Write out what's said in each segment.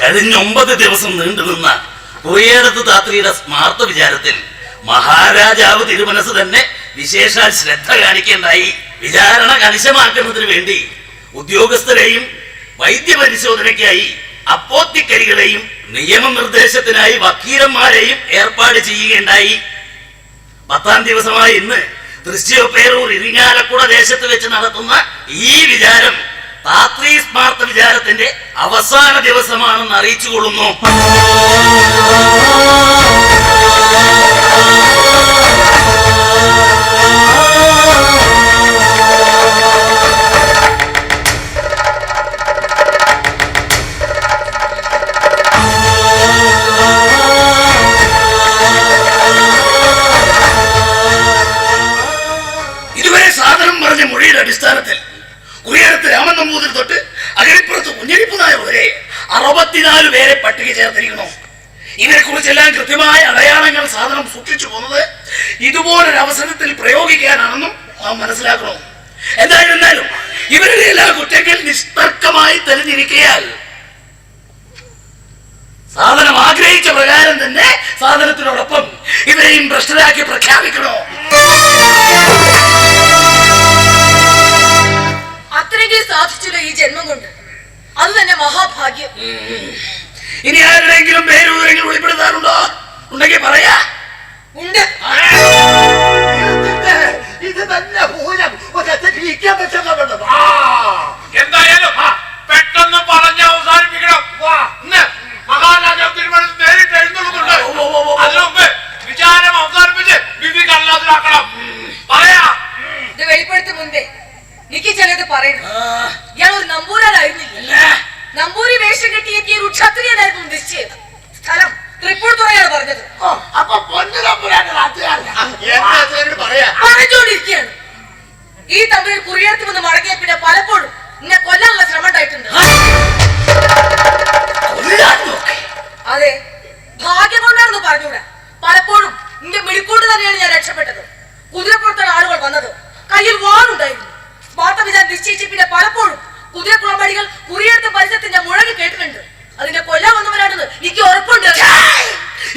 കഴിഞ്ഞ 9 ദിവസം നീണ്ടുനിന്ന കുറിയേടത്ത് താത്രിയുടെ സ്മാർത്ത വിചാരത്തിൽ മഹാരാജാവ് തിരുമനസ് തന്നെ വിശേഷാൽ ശ്രദ്ധ കാണിക്കേണ്ടായി. വിചാരണ കണിശമാക്കുന്നതിന് വേണ്ടി ഉദ്യോഗസ്ഥരെയും വൈദ്യപരിശോധനയ്ക്കായി അപ്പോത്തിക്കരികളെയും നിയമനിർദ്ദേശത്തിനായി വക്കീലന്മാരെയും ഏർപ്പാട് ചെയ്യുകയുണ്ടായി. 10ാം ദിവസമായ ഇന്ന് തൃശ്ശൂർ ഇരിങ്ങാലക്കുട ദേശത്ത് വെച്ച് നടത്തുന്ന ഈ വിചാരം താത്രി സ്മാർത്ത വിചാരത്തിന്റെ അവസാന ദിവസമാണെന്ന് അറിയിച്ചുകൊള്ളുന്നു. ഇതുവരെ സാധനം പറഞ്ഞ മൊഴിയുടെ അടിസ്ഥാനത്തിൽ കുറിയേടത്ത് രാമൻ നമ്പൂതിരി തൊട്ട് അകരിപ്പുറത്ത് കുഞ്ഞരിപ്പുനായ വരെ 64 പേരെ പട്ടിക ചേർത്തിരിക്കുന്നു. ഇവരെ കുറിച്ചെല്ലാം കൃത്യമായ അടയാളങ്ങൾ സാധനം സൂക്ഷിച്ചു പോകുന്നത് ഇതുപോലൊരു അവസരത്തിൽ പ്രയോഗിക്കാനാണെന്നും നാം മനസ്സിലാക്കണം. എന്തായിരുന്നാലും ഇവരുടെ എല്ലാ കുറ്റങ്ങൾ നിഷ്തർക്കമായി തെളിഞ്ഞിരിക്കയാൽ സാധനം ആഗ്രഹിച്ച പ്രകാരം തന്നെ സാധനത്തിനോടൊപ്പം ഇവരെയും ഭ്രഷ്ടരാക്കി പ്രഖ്യാപിക്കണോ? അത്രയ്ക്ക് സാധിച്ചില്ല ഈ ജന്മം കൊണ്ട്. അത് തന്നെ മഹാഭാഗ്യം. ഇനി ആരുടെയെങ്കിലും പേര് വെളിപ്പെടുത്താറുണ്ടോ? ഉണ്ടെങ്കിൽ പറയാ. ഉണ്ട്. ഇത് തന്നെ എന്തായാലും പെട്ടെന്ന് പറഞ്ഞ് അവസാനിപ്പിക്കണം. മഹാരാജാവ് തിരുമനസ് നേരിട്ട് എഴുന്നള്ളുന്നുണ്ട്. അതിനു മുമ്പ് വിചാരം അവസാനിപ്പിച്ച് വിധി കള്ളാതിലാക്കണം. പറയാ. ഇത് വെളിപ്പെടുത്തും മുൻപേ എനിക്ക് ചിലത് പറയണം. ഇയാൾ ഒരു നമ്പൂരാനായിരുന്നില്ല. നമ്പൂരി വേഷം കെട്ടിയെത്തിയ ഒരു ക്ഷത്രിയനായിരുന്നു നിശ്ചയം. സ്ഥലം തൃപ്പൂണിത്തുറയാണ് പറഞ്ഞത്. പറഞ്ഞുകൊണ്ടിരിക്കുകയാണ്. ഈ തമ്മിൽ കുറിയേടത്ത് വന്ന് മടങ്ങിയ പിന്നെ പലപ്പോഴും എന്നെ കൊല്ലാനുള്ള ശ്രമം ഉണ്ടായിട്ടുണ്ട്. അതെ, ഭാഗ്യം കൊണ്ടാണെന്ന് പറഞ്ഞൂടാ. പലപ്പോഴും നിന്റെ മിടിക്കൊണ്ട് തന്നെയാണ് ഞാൻ രക്ഷപ്പെട്ടത്. കുതിരപ്പുറത്താണ് ആളുകൾ വന്നത്. കയ്യിൽ വാളുണ്ടായിരുന്നു. സ്മാർത്ത വിചാരം നിശ്ചയിച്ച് പിന്നെ പലപ്പോഴും കുതിരക്കുളമ്പടികൾ കുറിയേടത്ത് പരിസരത്തിന്റെ മുഴങ്ങി കേട്ടിട്ടുണ്ട്. അതിന്റെ കൊല്ലാൻ വന്നവരാണെന്ന് എനിക്ക് ഉറപ്പുണ്ട്.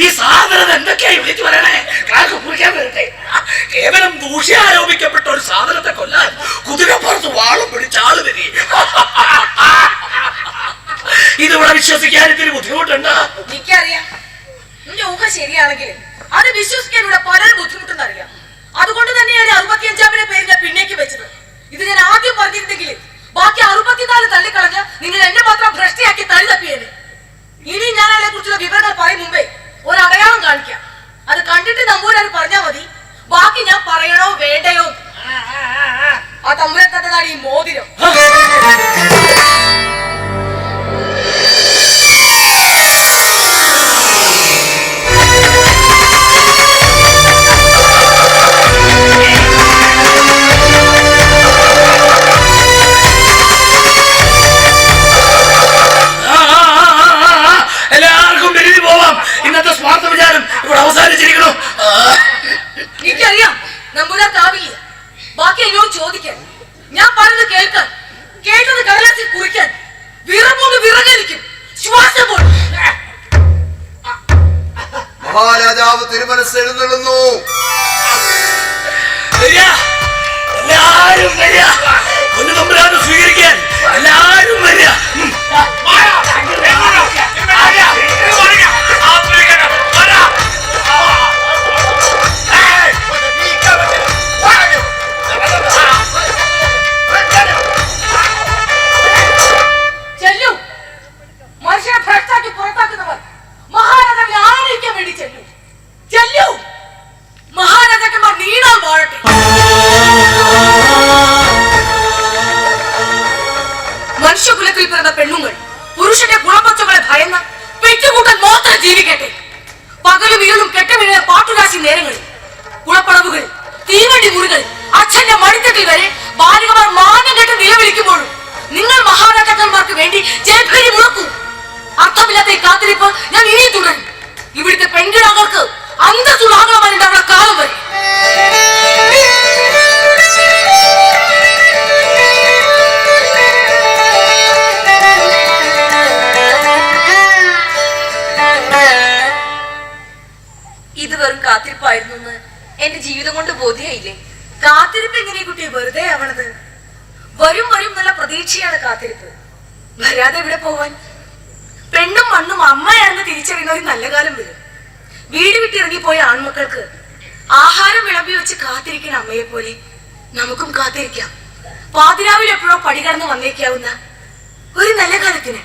ഈ സാധനം എന്തൊക്കെയായി വിളിച്ചു പറയണേ? കുറിക്കാൻ വരട്ടെ. കേവലം ദൂഷ്യ ആരോപിക്കപ്പെട്ട ഒരു സാധനത്തെ കൊല്ലാൻ കുതിരപ്പുറത്ത് വാളും പിടിച്ച ആള് വരി. ഇതിവിടെ വിശ്വസിക്കാൻ ഇത്തിരി ബുദ്ധിമുട്ടുണ്ട്. എനിക്കറിയാം. നിന്റെ ഊഹം ശരിയാണെങ്കിൽ അത് വിശ്വസിക്കാൻ ഇവിടെ പലരും ബുദ്ധിമുട്ടെന്ന് അറിയാം. അതുകൊണ്ട് തന്നെയാണ് 65ാമത്തെ പേര് ഞാൻ പിന്നേക്ക് വെച്ചത്. ഇത് ഞാൻ ആദ്യം പറഞ്ഞിരുന്നെങ്കിൽ ബാക്കി 64 തള്ളിക്കളഞ്ഞ് നിങ്ങൾ എന്നെ മാത്രം ഭ്രഷ്ടയാക്കി തള്ളി തപ്പിയേനെ. ഇനി ഞാൻ അതിനെ കുറിച്ചുള്ള വിവരങ്ങൾ പറയും മുമ്പേ ഒരു അടയാളം കാണിക്കാം. അത് കണ്ടിട്ട് നമ്പൂരാൻ പറഞ്ഞാൽ മതി ബാക്കി ഞാൻ പറയണോ വേണ്ടയോ. ആ തമ്പുരാൻ തന്നതാണ് ഈ മോതിരം. എല്ലാവർക്കും പിരിഞ്ഞു പോവാം. ഇന്നത്തെ സ്വാർത്ഥ വിചാരം ഇവിടെ അവസാനിച്ചിരിക്കണോ? എനിക്കറിയാം നമ്പൂരാൻ താവില്ല. ബാക്കി എന്നോട് ചോദിക്കാൻ, ഞാൻ പറയുന്നത് കേൾക്കാൻ, കേട്ടത് കടലാസിൽ കുറിക്കാൻ വിറമോട് വിറകലിക്കും ശ്വാസം പോലെ. മഹാരാജാവ് തിരുമനസ് എഴുന്നള്ളുന്നു. എല്ലാരും വരിക. ഒന്ന് തമ്പുരാനെ സ്വീകരിക്കാൻ എല്ലാരും വരിക. ചെല്ലു. മനുഷ്യനെ ഭ്രഷ്ടാക്കി പുറത്താക്കുന്നവർ മഹാരാജാവിനെ ആനയിക്കാൻ വേണ്ടി ചെല്ലു. ചെല്ലു. മഹാരാജാക്കന്മാർ നീണാൽ വാഴട്ടെ. മനുഷ്യകുലത്തിൽ പിറന്ന പെണ്ണുങ്ങൾ പുരുഷന്റെ ഗുണപക്ഷങ്ങളെ ഭയന്ന പെറ്റുകൂട്ടൻ മാത്രം ജീവിക്കട്ടെ. പകലും ഇരുളും കെട്ടുവീഴുന്ന പാട്ടുരാശി നേരങ്ങളിൽ, കുളപ്പടവുകൾ, തീവണ്ടി മുറികൾ, അച്ഛന്റെ മടിത്തട്ടിൽ വരെ ബാലികമാർ മാനം കെട്ട് നിലവിളിക്കുമ്പോഴും നിങ്ങൾ മഹാരാജാക്കന്മാർക്ക് വേണ്ടി ജയഭേരി മുഴക്കൂ. അർത്ഥമില്ലാത്ത ഈ കാത്തിരിപ്പ് ഞാൻ ഇനിയും തുടരും. ഇവിടുത്തെ പെൺകിടാങ്ങൾക്ക് അന്തസ്സുള്ള ആംഗളമാരുണ്ടാവുന്ന കാലം വരെ. കാത്തിരിപ്പായിരുന്നു എന്ന് എന്റെ ജീവിതം കൊണ്ട് ബോധ്യായില്ലേ? കാത്തിരിപ്പ് എങ്ങനെയാ കുട്ടി വെറുതെ ആവണത്? വരും വരും എന്നുള്ള പ്രതീക്ഷയാണ് കാത്തിരിപ്പ്. വരാതെ എവിടെ പോവാൻ? പെണ്ണും മണ്ണും അമ്മയാണെന്ന് തിരിച്ചറിയുന്ന ഒരു നല്ല കാലം വരും. വീട് വിട്ടിറങ്ങിപ്പോയ ആൺമക്കൾക്ക് ആഹാരം വിളമ്പി വെച്ച് കാത്തിരിക്കുന്ന അമ്മയെ പോലെ നമുക്കും കാത്തിരിക്കാം. പാതിരാവിൽ എപ്പോഴോ പടി കടന്ന് വന്നേക്കാവുന്ന ഒരു നല്ല കാലത്തിന്.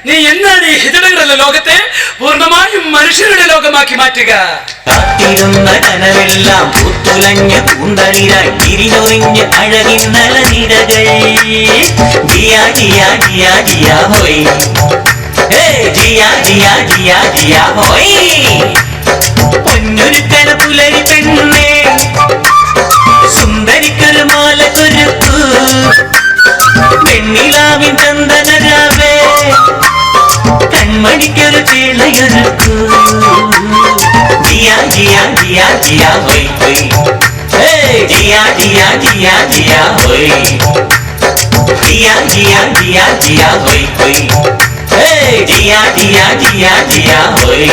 നീ എന്നാണ് ഈ ഹിജടകളുടെ ലോകത്തെ പൂർണ്ണമായും മനുഷ്യരുടെ ലോകമാക്കി മാറ്റുക? കാത്തിരുന്ന കനവെല്ലാം പുത്തുലഞ്ഞ് പൂന്തളിരായി തിരിഞ്ഞൊറിഞ്ഞ് അഴകിന്നല നിരകൾ ജിയാ ജിയാ ജിയാ ജിയാ ഹോയ് ജിയാ ജിയാ ജിയാ ജിയാ ഹോയ് പൊന്നൊരുക്കന പുലരി പെണ്ണേ സുന്ദരിക്കൊരു മാല കൊരുക്കൂ പെണ്ണിലാവിൻ ചന്ദനരാവേ കൺമണിക്കൊരു ചേളയൊരുക്കൂ ജിയാ ജിയാ ജിയാ ജിയാ ഹോയ് ഹോയ് ജിയാ ജിയാ ജിയാ ജിയാ ഹോയ് ജിയാ ജിയാ ജിയാ ജിയാ ഹോയ് ഹോയ് ജിയാ ജിയാ ജിയാ ജിയാ ഹോയ്